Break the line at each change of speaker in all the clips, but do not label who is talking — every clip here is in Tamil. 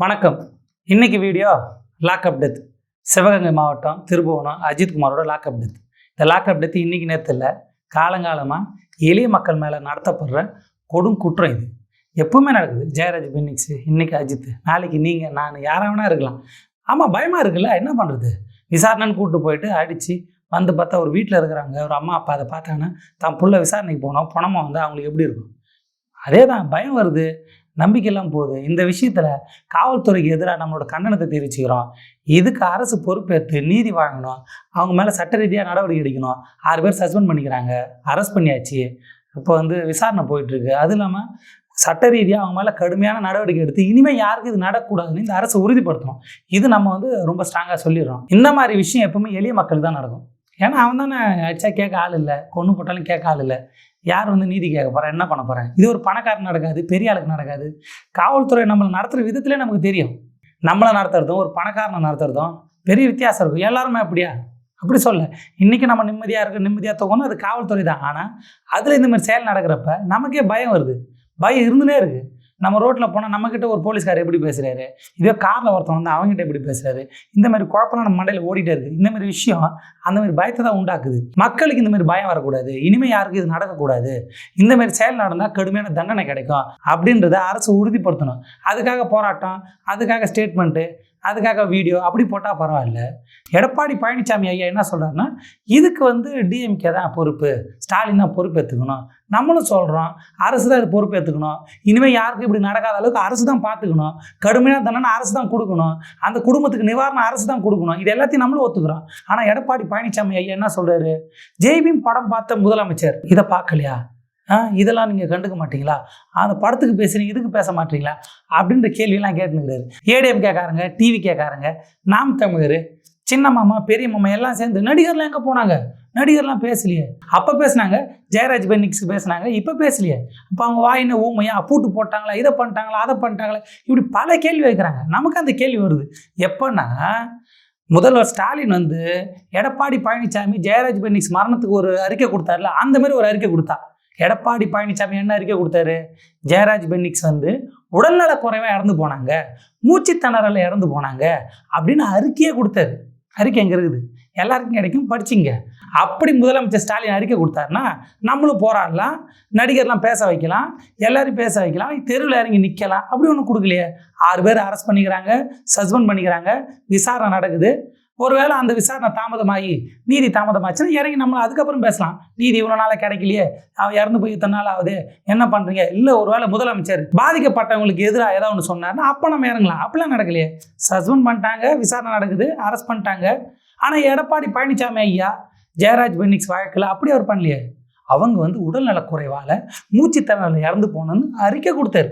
வணக்கம். இன்னைக்கு வீடியோ லாக்அப் டெத். சிவகங்கை மாவட்டம் திருபுவனம் அஜித்குமாரோட லாக்அப் டெத். இந்த லாக்அப் டெத் இன்னைக்கு நேற்று இல்லை, காலங்காலமாக எளிய மக்கள் மேலே நடத்தப்படுற கொடும் குற்றம். இது எப்பவுமே நடக்குது. ஜெயராஜ் பென்னிக்ஸ், இன்னைக்கு அஜித், நாளைக்கு நீங்கள், நான் யாராவனா இருக்கலாம். ஆமாம், பயமாக இருக்குல்ல, என்ன பண்ணுறது? விசாரணைன்னு கூப்பிட்டு போயிட்டு அடித்து வந்து பார்த்தா ஒரு வீட்டில் இருக்கிறாங்க, ஒரு அம்மா அப்பா அதை பார்த்தாங்கன்னா தான் புள்ள விசாரணைக்கு போனோம் பணமாக வந்து அவங்களுக்கு எப்படி இருக்கும்? அதே தான், பயம் வருது, நம்பிக்கையெல்லாம் போகுது. இந்த விஷயத்தில் காவல்துறைக்கு எதிராக நம்மளோட கண்டனத்தை தெரிவிச்சுக்கிறோம். இதுக்கு அரசு பொறுப்பேற்று நீதி வாங்கணும். அவங்க மேலே சட்ட ரீதியாக நடவடிக்கை எடுக்கணும். 6 பேர் சஸ்பெண்ட் பண்ணிக்கிறாங்க, அரெஸ்ட் பண்ணியாச்சு. இப்போ விசாரணை போயிட்டுருக்கு. அது இல்லாமல் சட்ட ரீதியாக அவங்க மேலே கடுமையான நடவடிக்கை எடுத்து இனிமேல் யாருக்கும் இது நடக்கக்கூடாதுன்னு இந்த அரசு உறுதிப்படுத்தணும். இது நம்ம ரொம்ப ஸ்ட்ராங்காக சொல்லிடுறோம். இந்த மாதிரி விஷயம் எப்பவுமே எளிய மக்களுக்கு தான் நடக்கும். ஏன்னா அவன் தானே அடிச்சா கேட்க ஆள் இல்லை, கொன்று போட்டாலும் கேட்க ஆள் இல்லை. யார் நீதி கேட்க போகிறேன், என்ன பண்ண போகிறேன்? இது ஒரு பணக்காரன் நடக்காது, பெரிய ஆளுக்கு நடக்காது. காவல்துறை நம்மளை நடத்துகிற விதத்திலே நமக்கு தெரியும். நம்மளை நடத்துறதும் ஒரு பணக்காரனை நடத்துறதும் பெரிய வித்தியாசம் இருக்கும். எல்லாருமே அப்படியா? அப்படி சொல்ல. இன்றைக்கி நம்ம நிம்மதியாக இருக்க, நிம்மதியாக தோணும், அது காவல்துறை தான். ஆனால் அதில் இந்தமாதிரி செயல் நடக்கிறப்ப நமக்கே பயம் வருது. பயம் இருந்துனே இருக்குது. நம்ம ரோட்டில் போனால் நம்மக்கிட்ட ஒரு போலீஸ்கார் எப்படி பேசுகிறாரு, இதே காரில் ஒருத்தன் வந்து அவங்ககிட்ட எப்படி பேசுகிறாரு, இந்தமாதிரி குழப்பம் நம்ம மண்டையில் ஓடிட்டே இருக்குது. இந்தமாதிரி விஷயம் அந்தமாதிரி பயத்தை தான் உண்டாக்குது. மக்களுக்கு இந்தமாதிரி பயம் வரக்கூடாது, இனிமேல் யாருக்கு இது நடக்கக்கூடாது, இந்தமாதிரி செயல் நடந்தால் கடுமையான தண்டனை கிடைக்கும் அப்படின்றத அரசு உறுதிப்படுத்தணும். அதுக்காக போராட்டம், அதுக்காக ஸ்டேட்மெண்ட்டு, அதுக்காக வீடியோ அப்படி போட்டால் பரவாயில்ல. எடப்பாடி பழனிசாமி ஐயா என்ன சொல்கிறாருன்னா, இதுக்கு டிஎம்கே தான் பொறுப்பு, ஸ்டாலின் தான் பொறுப்பேற்றுக்கணும். நம்மளும் சொல்கிறோம், அரசு தான் இது பொறுப்பேற்றுக்கணும். இனிமேல் யாருக்கும் இப்படி நடக்காத அளவுக்கு அரசு தான் பார்த்துக்கணும். கடுமையான தண்டனை அரசு தான் கொடுக்கணும். அந்த குடும்பத்துக்கு நிவாரணம் அரசு தான் கொடுக்கணும். இது எல்லாத்தையும் நம்மளும் ஒத்துக்கிறோம். ஆனால் எடப்பாடி பழனிசாமி ஐயா என்ன சொல்கிறாரு? ஜெய்பீம் படம் பார்த்த முதலமைச்சர் இதை பார்க்கலையா? இதெல்லாம் நீங்கள் கண்டுக்க மாட்டீங்களா? அந்த படத்துக்கு பேசுகிறீங்க, இதுக்கு பேச மாட்டீங்களா? அப்படின்ற கேள்வியெல்லாம் கேட்டுனுக்கிறாரு. ஏடிஎம் கேட்காரங்க, டிவி கேட்காரங்க, நாம் தமிழர், சின்ன மாமா, பெரிய மாமா எல்லாம் சேர்ந்து நடிகர்லாம் எங்கே போனாங்க? நடிகர்லாம் பேசலையே. அப்போ பேசுனாங்க, ஜெயராஜ் பென்னிக்ஸ் பேசுனாங்க, இப்போ பேசலையே. அப்போ அவங்க வாயின ஊமையா, பூட்டு போட்டாங்களா, இதை பண்ணிட்டாங்களா, அதை பண்ணிட்டாங்களா, இப்படி பல கேள்வி வைக்கிறாங்க. நமக்கு அந்த கேள்வி வருது எப்போன்னா, முதல்வர் ஸ்டாலின் எடப்பாடி பழனிசாமி ஜெயராஜ் பென்னிக்ஸ் மரணத்துக்கு ஒரு அறிக்கை கொடுத்தாருல, அந்த மாதிரி ஒரு அறிக்கை கொடுத்தா. எடப்பாடி பழனிசாமி என்ன அறிக்கை கொடுத்தாரு? ஜெயராஜ் பென்னிக்ஸ் உடல்நல குறைவாக இறந்து போனாங்க, மூச்சு திணறல இறந்து போனாங்க அப்படின்னு அறிக்கையே கொடுத்தாரு. அறிக்கை எங்கே இருக்குது? எல்லாருக்கும் கிடைக்கும், படிச்சிங்க. அப்படி முதலமைச்சர் ஸ்டாலின் அறிக்கை கொடுத்தாருன்னா நம்மளும் போராடலாம், நடிகர்லாம் பேச வைக்கலாம், எல்லாரையும் பேச வைக்கலாம், தெருவில் இறங்கி நிற்கலாம். அப்படி ஒன்றும் கொடுக்கலையே. 6 பேர் அரெஸ்ட் பண்ணிக்கிறாங்க, சஸ்பெண்ட் பண்ணிக்கிறாங்க, விசாரணை நடக்குது. ஒருவேளை அந்த விசாரணை தாமதமாகி நீதி தாமதமாச்சுன்னா இறங்கி நம்மளை அதுக்கப்புறம் பேசலாம். நீதி இவ்வளோ நாளாக கிடைக்கலையே, அவன் இறந்து போய் இத்தனை நாள் ஆகுது, என்ன பண்ணுறீங்க? இல்லை, ஒருவேளை முதலமைச்சர் பாதிக்கப்பட்டவங்களுக்கு எதிராக ஏதாவது ஒன்று சொன்னார்னா அப்போ நம்ம இறங்கலாம். அப்படிலாம் நடக்கலையே. சஸ்பெண்ட் பண்ணிட்டாங்க, விசாரணை நடக்குது, அரெஸ்ட் பண்ணிட்டாங்க. ஆனால் எடப்பாடி பழனிசாமி ஐயா ஜெயராஜ் பென்னிக்ஸ் வழக்கில் அப்படி அவர் பண்ணலையே. அவங்க உடல்நலக்குறைவால் மூச்சு திணறல இறந்து போனோன்னு அறிக்கை கொடுத்தாரு.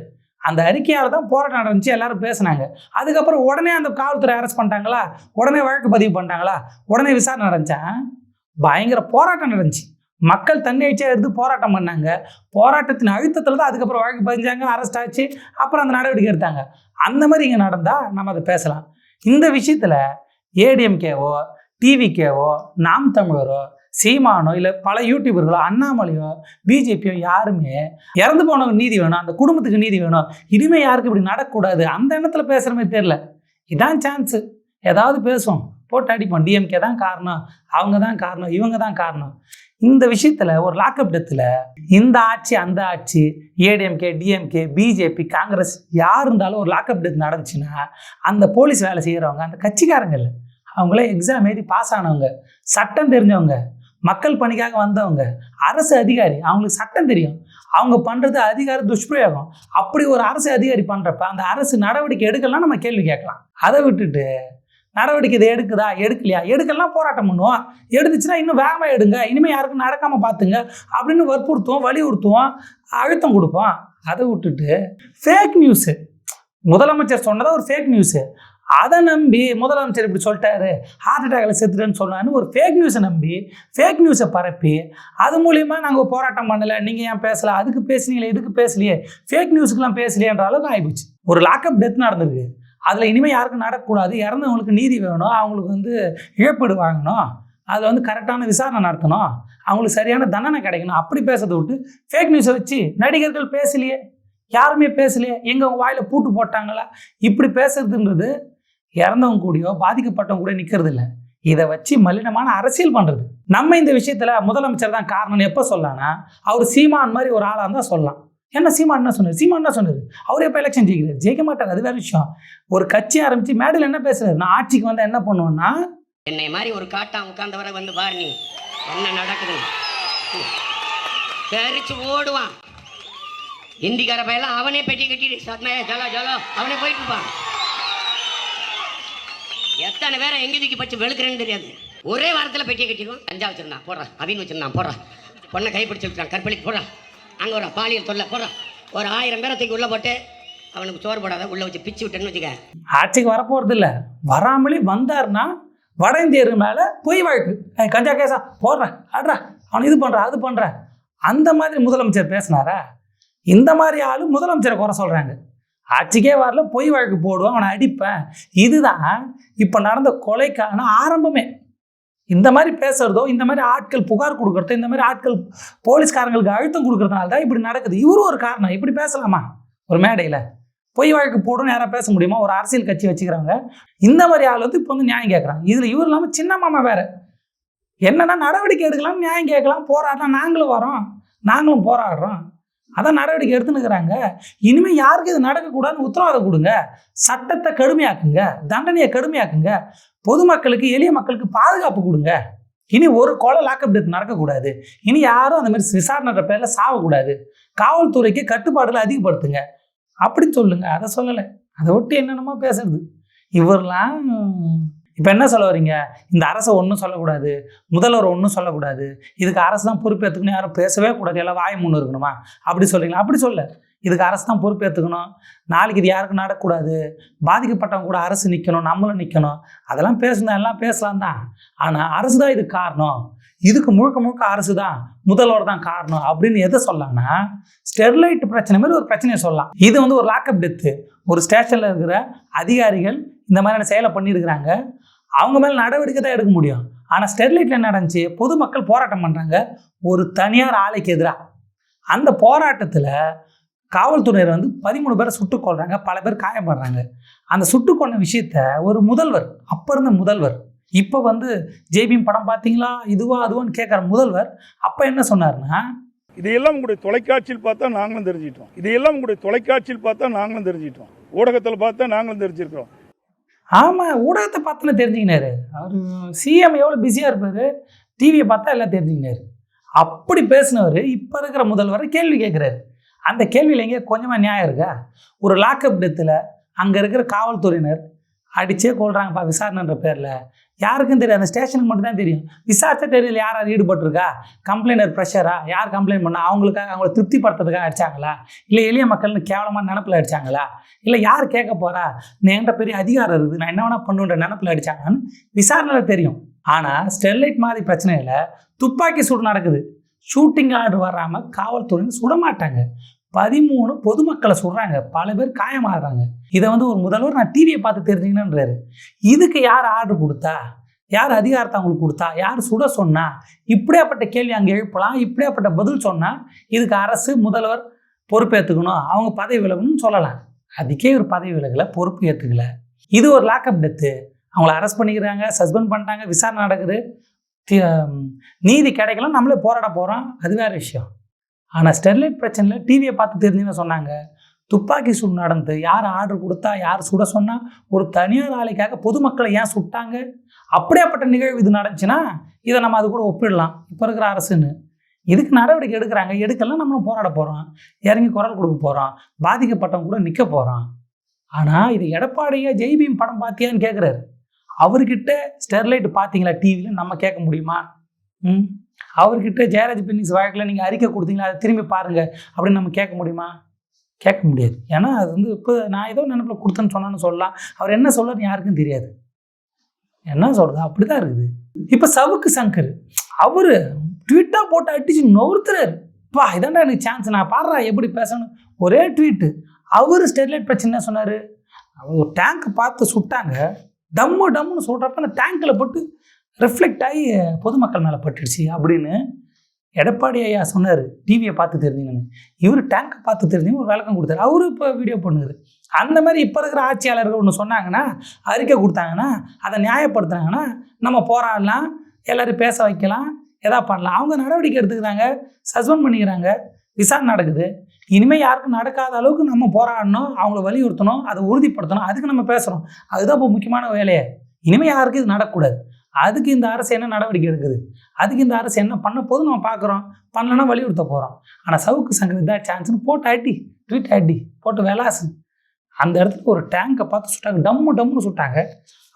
அந்த அறிக்கையால் தான் போராட்டம் நடந்துச்சு, எல்லாரும் பேசினாங்க. அதுக்கப்புறம் உடனே அந்த காவல்துறை அரெஸ்ட் பண்ணிட்டாங்களா, உடனே வழக்கு பதிவு பண்ணிட்டாங்களா, உடனே விசாரணை நடந்துச்சா? பயங்கர போராட்டம் நடந்துச்சு. மக்கள் தன்னிச்சையாக எடுத்து போராட்டம் பண்ணாங்க. போராட்டத்தின் அழுத்தத்தில் தான் அதுக்கப்புறம் வழக்கு பதிஞ்சாங்க, அரெஸ்ட் ஆச்சு, அப்புறம் அந்த நடவடிக்கை எடுத்தாங்க. அந்த மாதிரி இங்கே நடந்தால் நம்ம அதை பேசலாம். இந்த விஷயத்தில் ஏடிஎம்கேவோ, டிவிகேவோ, நாம் தமிழரோ, சீமானோ, இல்லை பல யூடியூபர்களோ, அண்ணாமலையோ, பிஜேபியோ யாருமே இறந்து போனவங்க நீதி வேணும், அந்த குடும்பத்துக்கு நீதி வேணும், இனிமேல் யாருக்கு இப்படி நடக்கக்கூடாது அந்த எண்ணத்துல பேசுகிற மாதிரி தெரியல. இதான் சான்ஸு. ஏதாவது பேசுவோம், போட்டு அடிப்போம். டிஎம்கே தான் காரணம், அவங்க தான் காரணம், இவங்க தான் காரணம். இந்த விஷயத்தில் ஒரு லாக்அப் டெத்தில் இந்த ஆட்சி, அந்த ஆட்சி, ஏடிஎம்கே, டிஎம்கே, பிஜேபி, காங்கிரஸ் யார் இருந்தாலும் ஒரு லாக்அப் டெத் நடந்துச்சுன்னா அந்த போலீஸ் வேலை செய்கிறவங்க, அந்த கட்சிக்காரங்கள், அவங்களே எக்ஸாம் எழுதி பாஸ் ஆனவங்க, சட்டம் தெரிஞ்சவங்க, மக்கள் பணிக்காக வந்தவங்க, அரசு அதிகாரி, அவங்களுக்கு சட்டம் தெரியும். அவங்க பண்ணுறது அதிகார துஷ்பிரயோகம். அப்படி ஒரு அரசு அதிகாரி பண்ணுறப்ப அந்த அரசு நடவடிக்கை எடுக்கலாம், நம்ம கேள்வி கேட்கலாம். அதை விட்டுட்டு நடவடிக்கை இதை எடுக்குதா, எடுக்கலையா, எடுக்கலாம் போராட்டம் பண்ணுவோம், எடுத்துச்சுன்னா இன்னும் வேகமாக எடுங்க, இனிமேல் யாருக்கும் நடக்காமல் பார்த்துங்க அப்படின்னு வற்புறுத்துவோம், வலியுறுத்துவோம், அழுத்தம் கொடுப்போம். அதை விட்டுட்டு ஃபேக் நியூஸு, முதலமைச்சர் சொன்னதா ஒரு ஃபேக் நியூஸு, அதை நம்பி முதலமைச்சர் இப்படி சொல்லிட்டாரு, ஹார்ட் அட்டாக்ல செத்துட்டேன்னு சொன்னான்னு ஒரு ஃபேக் நியூஸை நம்பி ஃபேக் நியூஸை பரப்பி அது மூலிமா நாங்கள் போராட்டம் பண்ணலை, நீங்கள் ஏன் பேசலை, அதுக்கு பேசுனீங்களே, இதுக்கு பேசலையே, ஃபேக் நியூஸுக்கெலாம் பேசலையேன்ற அளவுக்கு ஆகிப்போச்சு. ஒரு லாக்அப் டெத் நடந்திருக்கு. அதில் இனிமேல் யாருக்கும் நடக்கக்கூடாது, இறந்தவங்களுக்கு நீதி வேணும், அவங்களுக்கு இழப்பீடு வாங்கணும், அதில் கரெக்டான விசாரணை நடத்தணும், அவங்களுக்கு சரியான தண்டனை கிடைக்கணும், அப்படி பேசுறதை விட்டு ஃபேக் நியூஸை வச்சு நடிகர்கள் பேசலையே, யாருமே பேசலையே, எங்க உங்க வாயில பூட்டு போட்டாங்களா? இப்படி பேசுறதுன்றது இறந்தவங்க கூடயோ பாதிக்கப்பட்டவங்க கூட நிக்கிறது இல்லை. இதை வச்சு மலினமான அரசியல் பண்றது. நம்ம இந்த விஷயத்துல முதலமைச்சர் தான் காரணம் எப்ப சொல்லலாம்னா, அவர் சீமான் மாதிரி ஒரு ஆளா இருந்தா சொல்லலாம். என்ன சீமான் என்ன சொன்னார்? சீமான் என்ன சொன்னாரு? அவரே எப்ப எலெக்ஷன் ஜெயிக்கிறார்? ஜெயிக்க மாட்டார், அது வேற விஷயம். ஒரு கட்சி ஆரம்பிச்சு மேடையில் என்ன பேசுறாரு? நான் ஆட்சிக்கு வந்தா என்ன பண்ணுவேன்னா,
என்னை மாதிரி ஒரு காட்டா உட்கார்ந்தவரை வந்து பாரு நீ என்ன நடக்குது, தெரிச்சு ஓடுவான். இந்திக்கார பையெல்லாம் அவனே பெட்டி கட்டிட்டு ஜலோ ஜலோ அவனே போயிட்டு இருப்பான். எத்தனை பேரை எங்க தூக்கி பச்சு வெளுக்கிறேன்னு தெரியாது. ஒரே வாரத்தில் பெட்டியை கட்டிடுவான். கஞ்சா வச்சிருந்தான் போடுறான், அவின் வச்சிருந்தான் போடுறான், பொண்ணை கைப்பிடிச்சு வச்சுருக்கான், கற்பழிக்கு போடுறான், அங்கே ஒரு பாலியல் தொல்லை போடுறான். ஒரு 1000 பேரை தூக்கி உள்ளே போட்டு அவனுக்கு சோறு போடாத உள்ளே வச்சு பிச்சு விட்டேன்னு வச்சுக்க.
ஆட்சிக்கு வரப்போறது இல்லை. வராமலே வந்தாருன்னா வட இந்தியர் மேலே பொய் வழக்கு, கஞ்சா கேஸா போடுறேன், ஆடுறா, அவன் இது பண்ணுறான் அது பண்ணுறேன், அந்த மாதிரி முதலமைச்சர் பேசினாரா? இந்த மாதிரி ஆளு முதலமைச்சரை குறை சொல்கிறாங்க. ஆட்சிக்கே வரல, பொய் வழக்கு போடுவேன், அவனை அடிப்பேன். இதுதான் இப்போ நடந்த கொலைக்கான ஆரம்பமே. இந்த மாதிரி பேசுறதோ, இந்த மாதிரி ஆட்கள் புகார் கொடுக்கறதோ, இந்த மாதிரி ஆட்கள் போலீஸ்காரங்களுக்கு அழுத்தம் கொடுக்கறதுனால தான் இப்படி நடக்குது. இவரும் ஒரு காரணம். இப்படி பேசலாமா ஒரு மேடையில்? பொய் வழக்கு போடணும்னு யாராவது பேச முடியுமா? ஒரு அரசியல் கட்சி வச்சுக்கிறாங்க. இந்த மாதிரி ஆள் வந்து இப்போ வந்து நியாயம் கேட்குறாங்க. இதில் இவர் இல்லாமல் சின்ன மாமா வேற என்னன்னா நடவடிக்கை எடுக்கலாம், நியாயம் கேட்கலாம், போராடலாம். நாங்களும் வரோம், நாங்களும் போராடுறோம், அதான் நடவடிக்கை எடுத்துன்னுக்குறாங்க. இனிமேல் யாருக்கு இது நடக்கக்கூடாதுன்னு உத்தரவாதம் கொடுங்க, சட்டத்தை கடுமையாக்குங்க, தண்டனையை கடுமையாக்குங்க, பொதுமக்களுக்கு எளிய மக்களுக்கு பாதுகாப்பு கொடுங்க. இனி ஒரு கொலை லாக்அப் டெத் நடக்கக்கூடாது. இனி யாரும் அந்த மாதிரி விசாரணைன்ற பேரில் சாவக்கூடாது. காவல்துறைக்கு கட்டுப்பாடுகளை அதிகப்படுத்துங்க அப்படின்னு சொல்லுங்க. அதை சொல்லலை. அதை விட்டு என்னென்னமோ பேசுறது இவரெல்லாம். இப்போ என்ன சொல்ல வரீங்க? இந்த அரசை ஒன்றும் சொல்லக்கூடாது, முதல்வர் ஒன்றும் சொல்லக்கூடாது, இதுக்கு அரசு தான் பொறுப்பேற்றுக்கணும், யாரும் பேசவே கூடாது, எல்லாம் வாய் முன்னு இருக்கணுமா அப்படி சொல்கிறீங்களா? அப்படி சொல்ல, இதுக்கு அரசு தான் பொறுப்பேற்றுக்கணும், நாளைக்கு இது யாருக்கும் நடக்கக்கூடாது, பாதிக்கப்பட்டவங்க கூட அரசு நிற்கணும், நம்மளும் நிற்கணும், அதெல்லாம் பேசுனா எல்லாம் பேசலாம் தான். ஆனால் அரசு தான் இதுக்கு காரணம், இதுக்கு முழுக்க முழுக்க அரசு தான், முதல்வர் தான் காரணம் அப்படின்னு எதை சொல்லலாம்னா, ஸ்டெர்லைட் பிரச்சனை மாதிரி ஒரு பிரச்சனையை சொல்லலாம். இது வந்து ஒரு லாக்அப் டெத்து. ஒரு ஸ்டேஷனில் இருக்கிற அதிகாரிகள் இந்த மாதிரியான செயலை பண்ணியிருக்கிறாங்க, அவங்க மேலே நடவடிக்கை தான் எடுக்க முடியும். ஆனால் ஸ்டெர்லைட்டில் என்ன நடந்துச்சு? பொதுமக்கள் போராட்டம் பண்ணுறாங்க ஒரு தனியார் ஆலைக்கு எதிராக. அந்த போராட்டத்தில் காவல்துறையினர் வந்து 13 பேரை சுட்டுக் கொள்றாங்க, பல பேர் காயப்படுறாங்க. அந்த சுட்டுக் கொண்ட விஷயத்த ஒரு முதல்வர், அப்போ இருந்த முதல்வர், இப்போ வந்து ஜெய்பீம் படம் பார்த்தீங்களா இதுவா அதுவான்னு கேட்குற முதல்வர் அப்போ என்ன சொன்னார்னா,
இதையெல்லாம் உங்களுடைய தொலைக்காட்சியில் பார்த்தா நாங்களும் தெரிஞ்சிட்டோம், இதையெல்லாம் உங்களுடைய தொலைக்காட்சியில் பார்த்தா நாங்களும் தெரிஞ்சிட்டோம், ஊடகத்தில் பார்த்தா நாங்களும் தெரிஞ்சிருக்கிறோம்.
ஆமாம், ஊடகத்தை பார்த்துன்னு தெரிஞ்சுக்கினாரு. அவர் சிஎம் எவ்வளோ பிஸியாக இருப்பார், டிவியை பார்த்தா எல்லாம் தெரிஞ்சுக்கினாரு. அப்படி பேசினவர் இப்போ இருக்கிற முதல்வரை கேள்வி கேட்குறாரு. அந்த கேள்வியில் எங்கேயா கொஞ்சமாக நியாயம் இருக்கா? ஒரு லாக்அப் டெத்தில் அங்கே இருக்கிற காவல்துறையினர் அடிச்சே கொள்றாங்கப்பா விசாரணைன்ற பேரில். யாருக்கும் தெரியாது, அந்த ஸ்டேஷனுக்கு மட்டும் தான் தெரியும். விசாரிச்சா தெரியல யார் யார் ஈடுபட்டிருக்கா, கம்ப்ளைண்டர் ப்ரெஷரா, யார் கம்ப்ளைண்ட் பண்ணா, அவங்களுக்காக அவங்கள திருப்திப்படுத்துறதுக்காக அடிச்சாங்களா, இல்லை எளிய மக்கள்னு கேவலமான நினப்பில் அடித்தாங்களா, இல்லை யார் கேட்க போகிறா, என்கிட்ட பெரிய அதிகாரம் இருக்குது, நான் என்ன வேணா பண்ணுன்ற நினப்பில் அடித்தாங்கன்னு விசாரணையில் தெரியும். ஆனால் ஸ்டெர்லைட் மாதிரி பிரச்சனையில் துப்பாக்கி சூடு நடக்குது, ஷூட்டிங் ஆர்டர் வராமல் காவல்துறையினர் சுடமாட்டாங்க, 13 பொதுமக்களை சொல்கிறாங்க, பல பேர் காயமாகறாங்க. இதை வந்து ஒரு முதல்வர் நான் டிவியை பார்த்து தெரிஞ்சுக்கணுன்றாரு. இதுக்கு யார் ஆர்டர் கொடுத்தா, யார் அதிகாரத்தை அவங்களுக்கு கொடுத்தா, யார் சுட சொன்னா? இப்படியாப்பட்ட கேள்வி அங்கே எழுப்பலாம். இப்படியாப்பட்ட பதில் சொன்னால் இதுக்கு அரசு முதல்வர் பொறுப்பேற்றுக்கணும், அவங்க பதவி விலகணும்னு சொல்லலாம். அதுக்கே ஒரு பதவி விலகலை, பொறுப்பு ஏற்றுக்கல. இது ஒரு லாக்அப் டெத்து. அவங்கள அரெஸ்ட் பண்ணிக்கிறாங்க, சஸ்பெண்ட் பண்ணிட்டாங்க, விசாரணை நடக்குது, நீதி கிடைக்கலாம், நம்மளே போராட போகிறோம், அது வேறு விஷயம். ஆனால் ஸ்டெர்லைட் பிரச்சனையில் டிவியை பார்த்து தெரிஞ்சுன்னு சொன்னாங்க. துப்பாக்கி சூடு நடந்து யார் ஆர்டர் கொடுத்தா, யார் சுட சொன்னால், ஒரு தனியார் ஆலைக்காக பொதுமக்களை ஏன் சுட்டாங்க, அப்படியாப்பட்ட நிகழ்வு இது நடந்துச்சுன்னா இதை நம்ம அது கூட ஒப்பிடலாம் இப்போ இருக்கிற அரசுன்னு. இதுக்கு நடவடிக்கை எடுக்கிறாங்க, எடுக்கலாம், நம்மளும் போராட போகிறோம், இறங்கி குரல் கொடுக்க போகிறோம், பாதிக்கப்பட்டவங்க கூட நிற்க போகிறோம். ஆனால் இது எடப்பாடியா ஜெய்பீம் படம் பார்த்தியான்னு கேட்குறாரு. அவர்கிட்ட ஸ்டெர்லைட் பார்த்தீங்களா டிவியில் நம்ம கேட்க முடியுமா? அவர்கிட்ட ஜெயராஜ் பென்னிஸ் வழக்கில் நீங்கள் அறிக்கை கொடுத்தீங்களா, அதை திரும்பி பாருங்கள் அப்படின்னு நம்ம கேட்க முடியுமா? கேட்க முடியாது. ஏன்னா அது வந்து இப்போ நான் ஏதோ நினைப்பில் கொடுத்தேன்னு சொன்னான்னு சொல்லலாம், அவர் என்ன சொல்கிறார் யாருக்கும் தெரியாது, என்ன சொல்கிறது, அப்படி தான் இருக்குது. இப்போ சவுக்கு சங்கர் அவர் ட்வீட்டாக போட்டு அடிச்சு நொறுத்துறாரு. பா இதாண்டா எனக்கு சான்ஸ், நான் பாடுறா எப்படி பேசணும், ஒரே ட்வீட்டு. அவர் ஸ்டெர்லைட் பிரச்சனை என்ன சொன்னார், அவர் ஒரு டேங்கை பார்த்து சுட்டாங்க, டம்முன்னு சொல்கிறப்ப அந்த டேங்கில் போட்டு ரிஃப்ளெக்ட் ஆகி பொதுமக்கள் மேலே பட்டுடுச்சு அப்படின்னு எடப்பாடி ஐயா சொன்னார் டிவியை பார்த்து தெரிஞ்சுங்கன்னு. இவர் டேங்கை பார்த்து தெரிஞ்சுங்க ஒரு விளக்கம் கொடுத்தாரு. அவரு இப்போ வீடியோ பண்ணுறாரு. அந்த மாதிரி இப்போ இருக்கிற ஆட்சியாளர்கள் ஒன்று சொன்னாங்கன்னா, அறிக்கை கொடுத்தாங்கன்னா, அதை நியாயப்படுத்துனாங்கன்னா நம்ம போராடலாம், எல்லோரும் பேச வைக்கலாம், எதா பண்ணலாம். அவங்க நடவடிக்கை எடுத்துக்கிறாங்க, சஸ்பெண்ட் பண்ணிக்கிறாங்க, விசாரணை நடக்குது. இனிமேல் யாருக்கும் நடக்காத அளவுக்கு நம்ம போராடணும், அவங்கள வலியுறுத்தணும், அதை உறுதிப்படுத்தணும். அதுக்கு நம்ம பேசுகிறோம். அதுதான் இப்போ முக்கியமான வேலையை. இனிமேல் யாருக்கும் இது நடக்கக்கூடாது. அதுக்கு இந்த அரசு என்ன நடவடிக்கை எடுக்குது, அதுக்கு இந்த அரசு என்ன பண்ண போது நம்ம பார்க்குறோம். பண்ணலன்னா வலியுறுத்த போகிறோம். ஆனால் சவுக்கு சங்கர் இதான் சான்ஸ்னு போட்டு அடி, ட்வீட் அடி போட்டு விளாசு. அந்த இடத்துல ஒரு டேங்கை பார்த்து சுட்டாங்க, டம்முன்னு சுட்டாங்க.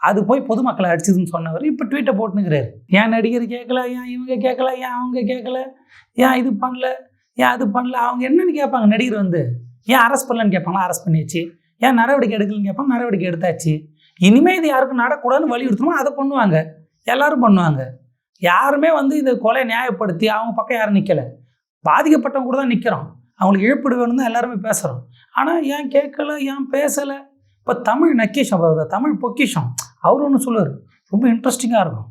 அது போய் பொதுமக்களை அடிச்சதுன்னு சொன்னவர் இப்போ ட்வீட்டை போட்டுனுக்கிறாரு. ஏன் நடிகர் கேட்கல, ஏன் இவங்க கேட்கல, ஏன் அவங்க கேட்கல, ஏன் இது பண்ணல, ஏன் அது பண்ணல. அவங்க என்னன்னு கேட்பாங்க. நடிகர் வந்து ஏன் அரெஸ்ட் பண்ணலன்னு கேட்பாங்களா, அரெஸ்ட் பண்ணியாச்சு. ஏன் நடவடிக்கை எடுக்கலன்னு கேட்பாங்க, நடவடிக்கை எடுத்தாச்சு. இனிமேல் இது யாருக்கும் நடக்கூடாதுன்னு வலியுறுத்தணும், அதை பண்ணுவாங்க, எல்லாரும் பண்ணுவாங்க. யாருமே வந்து இதை கொலை நியாயப்படுத்தி அவங்க பக்கம் யாரும் நிற்கலை. பாதிக்கப்பட்டவங்க கூட தான் நிற்கிறோம். அவங்களுக்கு இழப்பீடு வேணும் தான் எல்லாருமே பேசுகிறோம். ஆனால் ஏன் கேட்கல, ஏன் பேசலை. இப்போ தமிழ் நக்கீஷம், தமிழ் பொக்கிஷம் அவர் ஒன்று சொல்லுவார், ரொம்ப இன்ட்ரெஸ்டிங்காக இருக்கும்.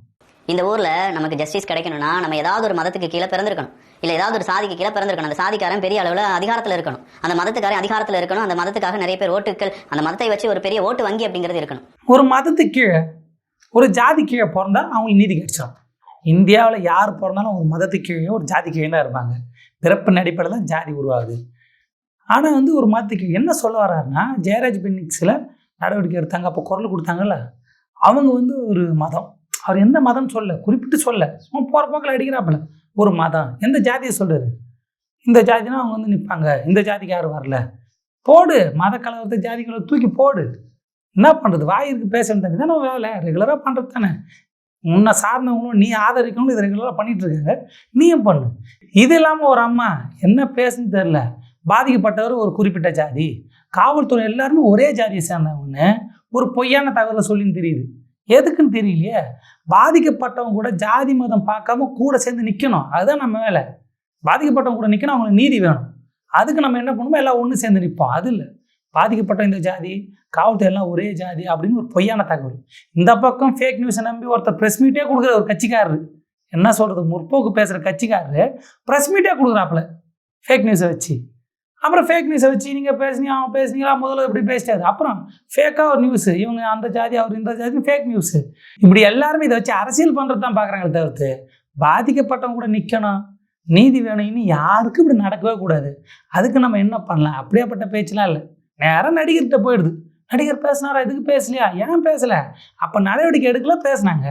இந்த ஊரில் நமக்கு ஜஸ்டிஸ் கிடைக்கணும்னா நம்ம ஏதாவது ஒரு மதத்துக்கு கீழே பிறந்திருக்கணும், இல்லை ஏதாவது ஒரு சாதிக்கு கீழே பிறந்திருக்கணும். அந்த சாதிக்காரன் பெரிய அளவில் அதிகாரத்தில் இருக்கணும், அந்த மதத்துக்காரன் அதிகாரத்தில் இருக்கணும், அந்த மதத்துக்காக நிறைய பேர் ஓட்டுக்கள், அந்த மதத்தை வச்சு ஒரு பெரிய ஓட்டு வங்கி அப்படிங்கிறது இருக்கணும்.
ஒரு மதத்துக்கு கீழே ஒரு ஜாதி கீழே பிறந்தா அவங்களுக்கு நீதி கிடைச்சிடும். இந்தியாவில் யார் பிறந்தாலும் ஒரு மதத்துக்கு கீழே ஒரு ஜாதி கீழே தான் இருப்பாங்க. பிறப்பு அடிப்படையில் தான் ஜாதி உருவாகுது. ஆனால் வந்து ஒரு மதத்துக்கு என்ன சொல்ல வர்றாருன்னா, ஜெயராஜ் பென்னிக்ஸில் நடவடிக்கை எடுத்தாங்க, அப்போ குரல் கொடுத்தாங்கல்ல, அவங்க வந்து ஒரு மதம். அவர் எந்த மதம்னு சொல்ல, குறிப்பிட்டு சொல்ல, சும்மா போகிற போக்கில் அடிக்கிறாப்புல. ஒரு மதம் எந்த ஜாதியை சொல்கிறாரு. இந்த ஜாதினா அவங்க வந்து நிற்பாங்க, இந்த ஜாதிக்கு யாரும் வரல, போடு மத கலவரத்தை ஜாதி கலவரத்தை தூக்கி போடு. என்ன பண்ணுறது, வாயிற்கு பேசுறது தானே நம்ம வேலை, ரெகுலராக பண்ணுறது தானே. உன்னை சார்ந்தவங்களும் நீ ஆதரிக்கணும், இதை ரெகுலராக பண்ணிகிட்டு இருக்காங்க, நீயும் பண்ணு. இது இல்லாமல் ஒரு அம்மா என்ன பேசுன்னு தெரில, பாதிக்கப்பட்டவர் ஒரு குறிப்பிட்ட ஜாதி, காவல்துறை எல்லாருமே ஒரே ஜாதியை சேர்ந்தவங்கன்னு ஒரு பொய்யான தகவலை சொல்லின்னு தெரியுது. எதுக்குன்னு தெரியலையே. பாதிக்கப்பட்டவங்க கூட ஜாதி மதம் பார்க்காம கூட சேர்ந்து நிற்கணும், அதுதான் நம்ம வேலை. பாதிக்கப்பட்டவங்க கூட நிற்கணும், அவங்களுக்கு நீதி வேணும். அதுக்கு நம்ம என்ன பண்ணுவோம், எல்லாம் ஒன்று சேர்ந்து நிற்போம். அது இல்லை, பாதிக்கப்பட்ட இந்த ஜாதி, காவல்துறை எல்லாம் ஒரே ஜாதி அப்படின்னு ஒரு பொய்யான தகவல். இந்த பக்கம் ஃபேக் நியூஸை நம்பி ஒருத்தர் ப்ரெஸ் மீட்டே கொடுக்குற ஒரு கட்சிக்காரரு, என்ன சொல்கிறது, முற்போக்கு பேசுகிற கட்சிக்காரரு ப்ரெஸ் மீட்டே கொடுக்குறாப்புல ஃபேக் நியூஸை வச்சு. அப்புறம் ஃபேக் நியூஸை வச்சு நீங்கள் பேசுனீங்க, அவன் பேசுனீங்களா, முதல்ல இப்படி பேசிட்டாரு. அப்புறம் ஃபேக்காக ஒரு நியூஸு, இவங்க அந்த ஜாதி அவர் இந்த ஜாதி, ஃபேக் நியூஸு. இப்படி எல்லாருமே இதை வச்சு அரசியல் பண்ணுறது தான் பார்க்குறாங்களே தவிர்த்து பாதிக்கப்பட்டவங்க கூட நிற்கணும், நீதி வேணும், இன்னும் யாருக்கும் இப்படி நடக்கவே கூடாது. அதுக்கு நம்ம என்ன பண்ணலாம், அப்படியேப்பட்ட பேச்செலாம் இல்லை. நேராக நடிகர்கிட்ட போயிடுது. நடிகர் பேசினாரா, இதுக்கு பேசலையா, ஏன் பேசலை, அப்போ நடவடிக்கை எடுக்கல பேசினாங்க,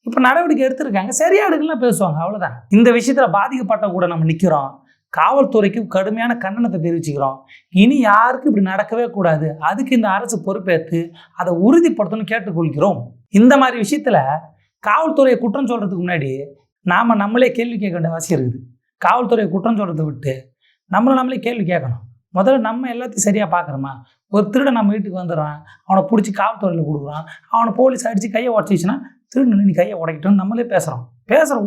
இப்போ நடவடிக்கை எடுத்திருக்காங்க, சரியாக எடுக்கலாம் பேசுவாங்க, அவ்வளோதான். இந்த விஷயத்தில் பாதிக்கப்பட்ட கூட நம்ம நிற்கிறோம், காவல்துறைக்கு கடுமையான கண்டனத்தை தெரிவிச்சுக்கிறோம். இனி யாருக்கும் இப்படி நடக்கவே கூடாது, அதுக்கு இந்த அரசு பொறுப்பேற்று அதை உறுதிப்படுத்தணும்னு கேட்டுக்கொள்கிறோம். இந்த மாதிரி விஷயத்தில் காவல்துறையை குற்றம் சொல்கிறதுக்கு முன்னாடி நம்மளே கேள்வி கேட்க வேண்டிய அவசியம் இருக்குது. காவல்துறையை குற்றம் சொல்கிறத விட்டு நம்மளே கேள்வி கேட்கணும். முதல்ல நம்ம எல்லாத்தையும் சரியாக பார்க்குறோமா. ஒரு திருடன் நம்ம வீட்டுக்கு வந்துடுறான், அவனை பிடிச்சி காவல்துறையில் கொடுக்குறான், அவனை போலீஸ் அடித்து கையை உடச்சிச்சுன்னா திருடன் நீ கையை உடைக்கிட்டோன்னு நம்மளே பேசுகிறோம்.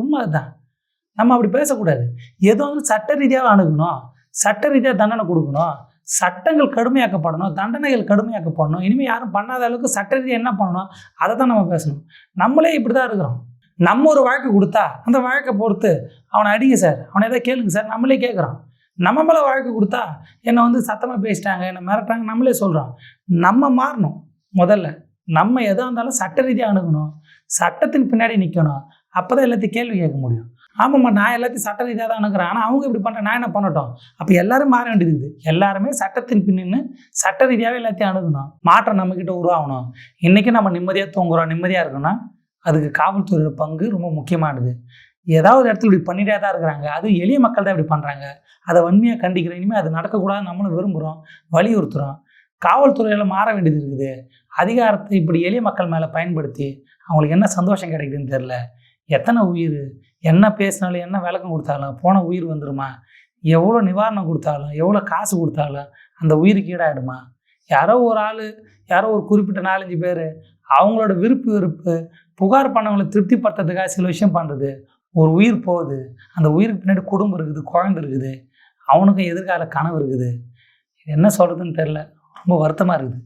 உண்மை அதுதான். நம்ம அப்படி பேசக்கூடாது. ஏதோ வந்து சட்ட ரீதியாக அணுகணும், சட்ட ரீதியாக தண்டனை கொடுக்கணும், சட்டங்கள் கடுமையாக்கப்படணும், தண்டனைகள் கடுமையாக்கப்படணும். இனிமேல் யாரும் பண்ணாத அளவுக்கு சட்ட ரீதியாக என்ன பண்ணணும் அதை தான் நம்ம பேசணும். நம்மளே இப்படி தான் இருக்கிறோம். நம்ம ஒரு வழக்கு கொடுத்தா அந்த வழக்கை பொறுத்து அவனை அடிங்க சார், அவனை எதாவது கேளுங்க சார், நம்மளே கேட்குறோம். நம்ம மேலே வழக்கு கொடுத்தா என்னை வந்து சத்தமாக பேசிட்டாங்க, என்னை மிரட்டாங்க, நம்மளே சொல்கிறோம். நம்ம மாறணும். முதல்ல நம்ம எதாக இருந்தாலும் சட்ட ரீதியாக அணுகணும், சட்டத்தின் பின்னாடி நிற்கணும். அப்போ தான் எல்லாத்தையும் கேள்வி கேட்க முடியும். ஆமாம்மா, நான் எல்லாத்தையும் சட்ட ரீதியாக தான் அணுகிறேன், ஆனால் அவங்க இப்படி பண்ணுறேன், நான் என்ன பண்ணட்டும். அப்போ எல்லாரும் மாற வேண்டியது இருக்குது. எல்லாருமே சட்டத்தின் பின்னு சட்ட ரீதியாகவே எல்லாத்தையும் அணுகணும். மாற்றம் நம்மக்கிட்ட உருவாகணும். இன்றைக்கி நம்ம நிம்மதியாக தூங்குறோம், நிம்மதியாக இருக்கணும்னா அதுக்கு காவல்துறையோட பங்கு ரொம்ப முக்கியமானது. ஏதாவது ஒரு இடத்துல இப்படி பண்ணிட்டே தான் இருக்கிறாங்க, அதுவும் எளிய மக்கள் தான் இப்படி பண்ணுறாங்க. அதை வன்மையாக கண்டிக்கிறோம். இனிமேல் அது நடக்கக்கூடாது, நம்மளும் விரும்புகிறோம், வலியுறுத்துகிறோம். காவல்துறையில் மாற வேண்டியது இருக்குது. அதிகாரத்தை இப்படி எளிய மக்கள் மேலே பயன்படுத்தி அவங்களுக்கு என்ன சந்தோஷம் கிடைக்குதுன்னு தெரில. எத்தனை உயிர், என்ன பேசினாலும், என்ன விளக்கம் கொடுத்தாலும் போன உயிர் வந்துடுமா? எவ்வளோ நிவாரணம் கொடுத்தாலும், எவ்வளோ காசு கொடுத்தாலும் அந்த உயிருக்கு ஈடாகிடுமா? யாரோ ஒரு ஆள், யாரோ ஒரு குறிப்பிட்ட 4-5 பேர் அவங்களோட விருப்பு புகார் பண்ணவங்களை திருப்திப்படுத்துறதுக்காக சில விஷயம் பண்ணுறது. ஒரு உயிர் போகுது, அந்த உயிருக்கு பின்னாடி குடும்பம் இருக்குது, குழந்தை இருக்குது, அவனுக்கும் எதிர்கால கனவு இருக்குது. இது என்ன சொல்கிறதுன்னு தெரில, ரொம்ப வருத்தமாக இருக்குது.